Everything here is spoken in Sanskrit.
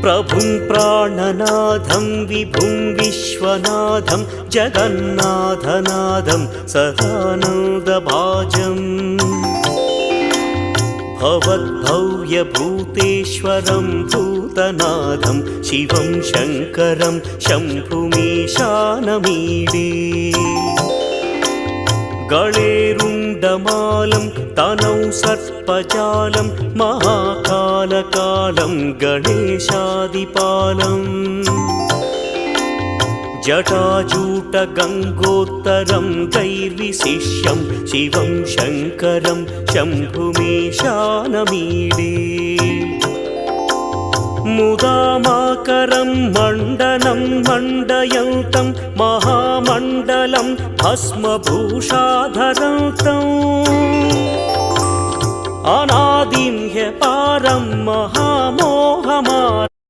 प्रभुं प्राणनाथं विभुं विश्वनाथं जगन्नाथनाथं सदानन्दभाजम् भवद्भव्यभूतेश्वरं भूतनाथं शिवं शङ्करं शम्भुमीशानमीडे गळेरुण्डमालं तनौ सर्पजालं महाकालकालं गणेशादिपालम् जटाजूटगङ्गोत्तरं दैर्विशिष्यं शिवं शङ्करं शम्भुमीशानमीडे मुदामाकरं मण्डनं मण्डयन्तं महामण्डलं भस्मभूषाधरन्तम् अनादिं ह्यपारं महामोहमार